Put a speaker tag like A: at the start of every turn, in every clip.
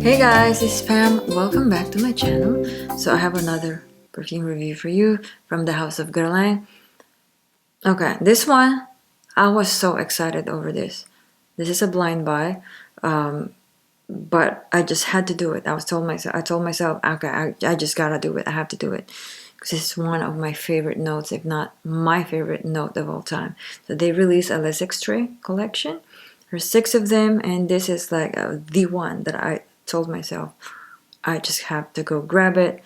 A: Hey guys, it's Pam. Welcome back to my channel. So I have another perfume review for you from the house of Guerlain. Okay, this one, I was so excited over this. This is a blind buy, but I just had to do it. I told myself, okay, I just gotta do it. I have to do it. Because it's one of my favorite notes, if not my favorite note of all time. So they released a Les Extrait collection. There's 6 of them, and this is like the one that I told myself I just have to go grab it.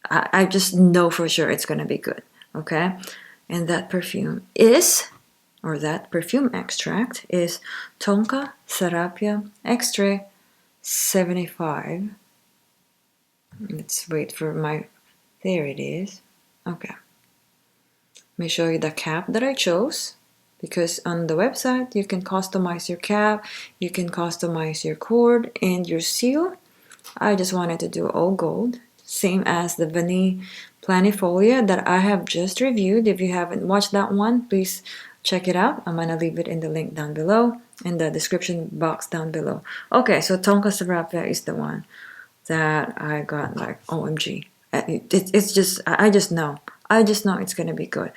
A: I just know for sure it's gonna be good. Okay, and that perfume is, or that perfume extract is Tonka SARRAPIA Extrait 75. Let's wait for my, there it is. Okay, let me show you the cap that I chose, because on the website you can customize your cap, you can customize your cord and your seal. I just wanted to do all gold, same as the Vanille Planifolia that I have just reviewed. If you haven't watched that one, please check it out. I'm gonna leave it in the link down below, in the description box down below. Okay, so Tonka SARRAPIA is the one that I got, like, OMG. It's just, I just know it's gonna be good.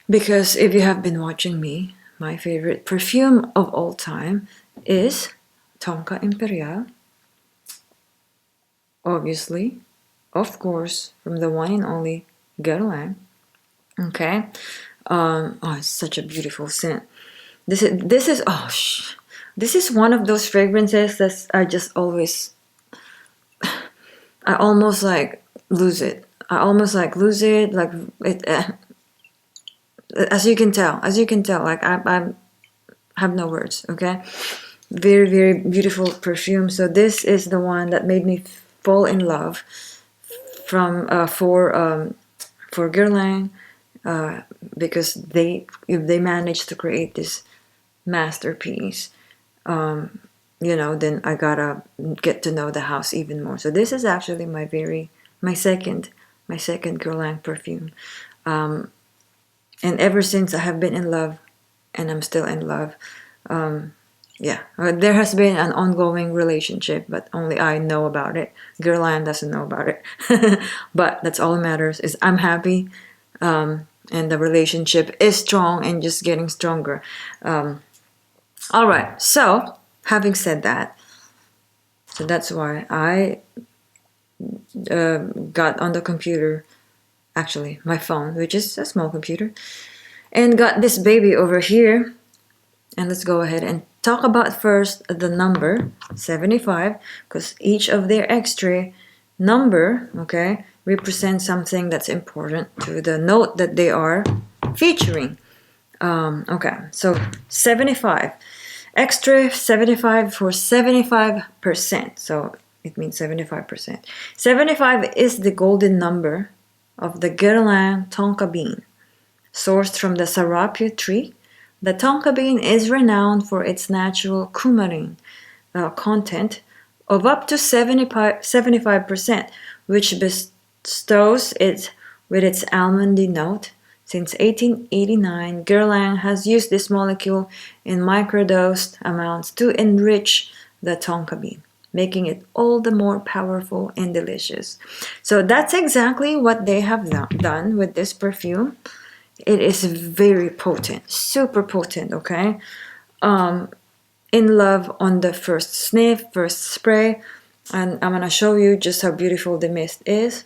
A: Because if you have been watching me, my favorite perfume of all time is Tonka Imperiale. Obviously, of course, from the one and only Guerlain. Okay, oh, it's such a beautiful scent. This is one of those fragrances that I just always, I almost like lose it. Like it. As you can tell, like I have no words. Okay, very, very beautiful perfume. So this is the one that made me fall in love from for Guerlain, because they managed to create this masterpiece. You know, then I gotta get to know the house even more. So this is actually my second Guerlain perfume. And ever since, I have been in love, and I'm still in love. Yeah, there has been an ongoing relationship, but only I know about it. Guerlain doesn't know about it. But that's all that matters, is I'm happy, and the relationship is strong and just getting stronger. All right, so having said that, so that's why I got on the computer, actually my phone, which is a small computer, and got this baby over here. And let's go ahead and talk about first the number 75, because each of their extra number, okay, represents something that's important to the note that they are featuring. Okay, so 75, extra 75 for 75%, so it means 75%. 75 is the golden number of the Guerlain Tonka bean, sourced from the SARRAPIA tree. The Tonka bean is renowned for its natural coumarin content of up to 75%, which bestows it with its almondy note. Since 1889, Guerlain has used this molecule in microdosed amounts to enrich the Tonka bean, making it all the more powerful and delicious. So that's exactly what they have done with this perfume. It is very potent, super potent, okay? In love on the first sniff, first spray. And I'm gonna show you just how beautiful the mist is.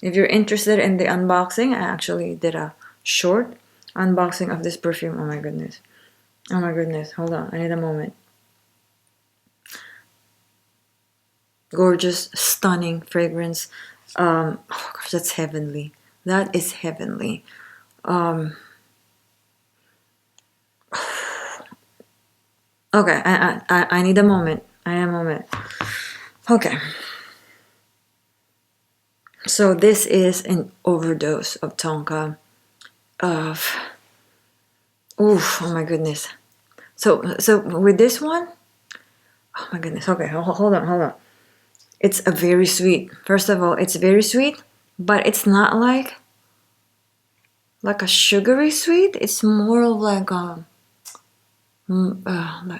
A: If you're interested in the unboxing, I actually did a short unboxing of this perfume. Oh my goodness. Oh my goodness, hold on, I need a moment. Gorgeous, stunning fragrance. Oh gosh, that's heavenly. That is heavenly. Okay, I need a moment. I need a moment. Okay. So this is an overdose of Tonka. Of, oof, oh my goodness. So with this one, oh my goodness. Okay, hold on. It's a very sweet. First of all, it's very sweet, but it's not like a sugary sweet. It's more of like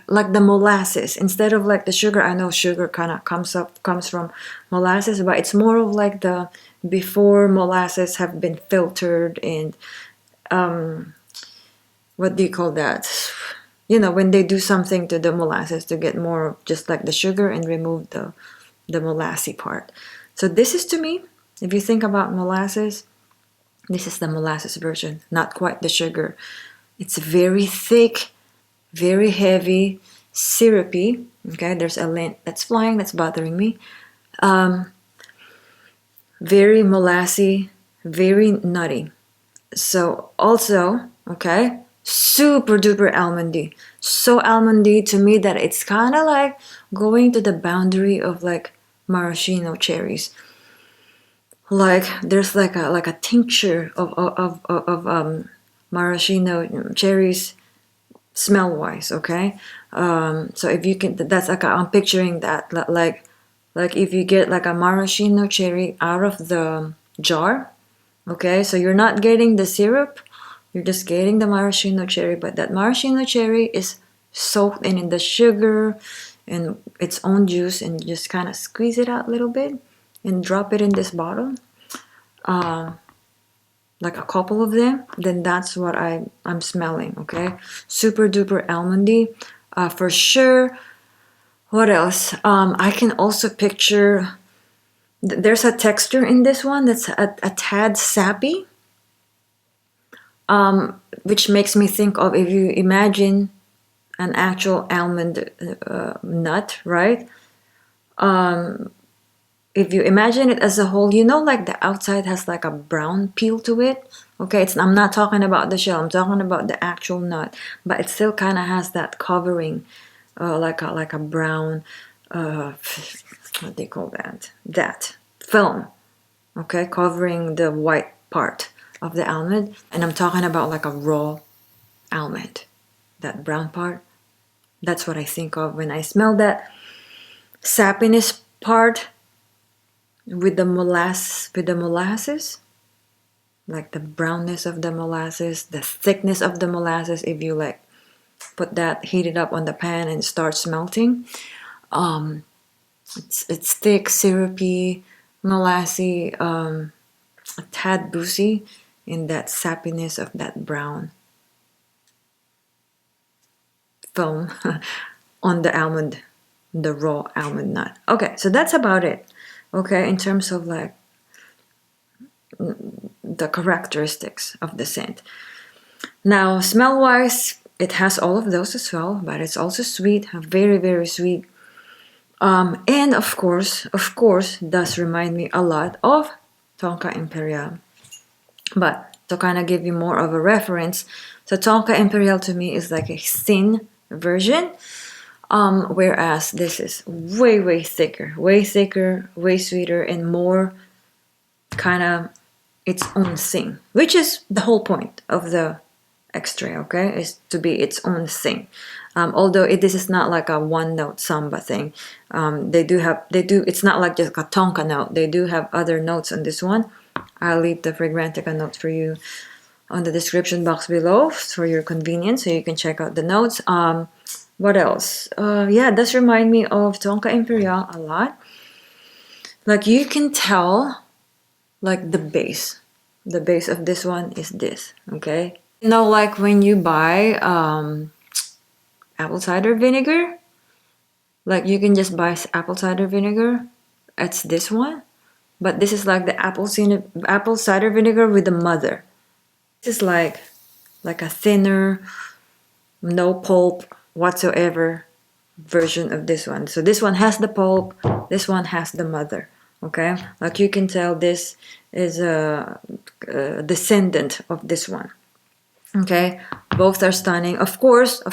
A: like the molasses instead of like the sugar. I know sugar kind of comes from molasses, but it's more of like the before molasses have been filtered and what do you call that? You know, when they do something to the molasses to get more just like the sugar and remove the molassy part. So this is, to me, if you think about molasses, this is the molasses version, not quite the sugar. It's very thick, very heavy, syrupy. Okay, there's a lint that's flying, that's bothering me. Very molassy, very nutty. So also, okay, super duper almondy. So almondy to me that it's kind of like going to the boundary of like maraschino cherries. Like there's like a tincture of maraschino cherries smell wise. Okay, so if you can, that's like I'm picturing that like if you get like a maraschino cherry out of the jar. Okay, so you're not getting the syrup, you're just getting the maraschino cherry, but that maraschino cherry is soaked in the sugar and its own juice, and you just kind of squeeze it out a little bit and drop it in this bottle, like a couple of them, then that's what I'm smelling. Okay, super duper almondy, for sure. What else? I can also picture there's a texture in this one that's a tad sappy, which makes me think of, if you imagine an actual almond nut, right? If you imagine it as a whole, you know, like the outside has like a brown peel to it. Okay, I'm not talking about the shell, I'm talking about the actual nut, but it still kind of has that covering, like a brown, what do you call that? That film, okay, covering the white part of the almond. And I'm talking about like a raw almond, that brown part. That's what I think of when I smell that sappiness part with the molasses, like the brownness of the molasses, the thickness of the molasses. If you like put that, heat it up on the pan and start smelting, it's thick, syrupy, molassy, a tad boozy in that sappiness of that brown foam on the almond, the raw almond nut. Okay, so that's about it. Okay, in terms of like the characteristics of the scent. Now, smell wise, it has all of those as well, but it's also sweet, very, very sweet. And of course, does remind me a lot of Tonka Imperiale. But to kind of give you more of a reference, so Tonka Imperiale to me is like a thin version, whereas this is way, way thicker, way sweeter, and more kind of its own thing, which is the whole point of the Extrait, okay, is to be its own thing. Although this is not like a one note samba thing. It's not like just a Tonka note. They do have other notes on this one. I'll leave the Fragrantica notes for you on the description box below for your convenience, so you can check out the notes. What else? Yeah, it does remind me of Tonka Imperiale a lot. Like you can tell, like the base of this one is this, okay? You know, like when you buy apple cider vinegar, like you can just buy apple cider vinegar. It's this one, but this is like the apple cider vinegar with the mother. This is like a thinner, no pulp whatsoever version of this one. So this one has the pulp, this one has the mother. Okay, like you can tell this is a descendant of this one. Okay, both are stunning. Of course,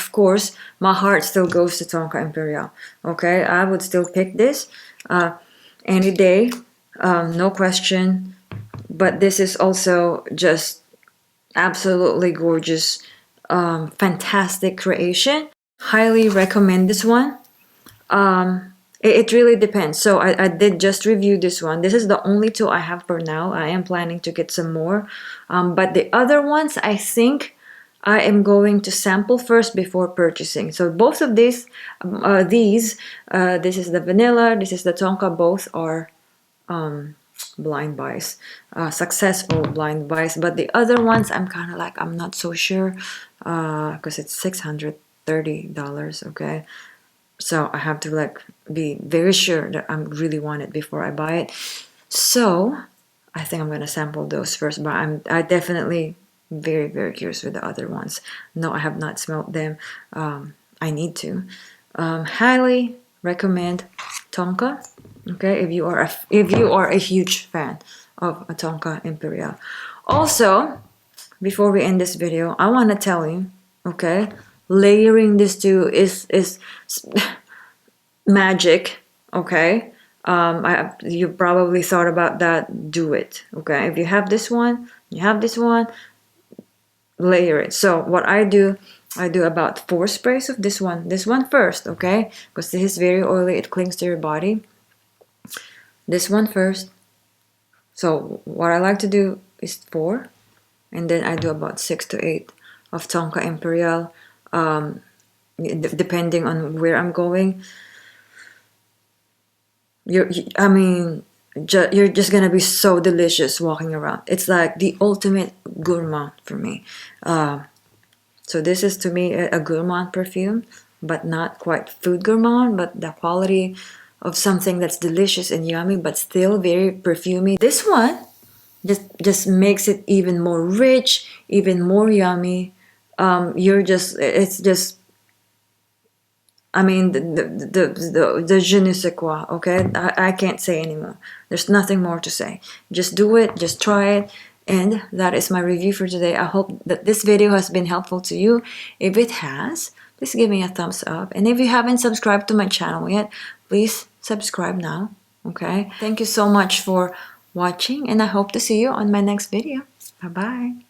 A: my heart still goes to Tonka Imperiale. Okay, I would still pick this any day, no question. But this is also just absolutely gorgeous, fantastic creation. Highly recommend this one. It really depends. So I did just review this one. This is the only two I have for now. I am planning to get some more. But the other ones, I think I am going to sample first before purchasing. So both of these, this is the vanilla, this is the Tonka, both are blind buys, successful blind buys. But the other ones, I'm kind of like, I'm not so sure, because it's $630, okay? So I have to like be very sure that I really want it before I buy it. So I think I'm gonna sample those first, but I definitely very, very curious with the other ones. No, I have not smelled them. I need to. Highly recommend Tonka. Okay, if you are a huge fan of a Tonka Imperiale. Also, before we end this video, I want to tell you, okay, layering this two is magic. Okay, you probably thought about that. Do it. Okay, if you have this one, you have this one, layer it. So what I do about 4 sprays of this one first, okay, because this is very oily, it clings to your body. This one first. So what I like to do is 4, and then I do about 6 to 8 of Tonka Imperiale, depending on where I'm going. You're just gonna be so delicious walking around. It's like the ultimate gourmand for me. So this is to me a gourmand perfume, but not quite food gourmand, but the quality of something that's delicious and yummy, but still very perfumey. This one just makes it even more rich, even more yummy. It's just, I mean, the je ne sais quoi, okay? I can't say anymore. There's nothing more to say. Just do it, just try it. And that is my review for today. I hope that this video has been helpful to you. If it has, please give me a thumbs up. And if you haven't subscribed to my channel yet, please subscribe now, okay? Thank you so much for watching, and I hope to see you on my next video. Bye-bye.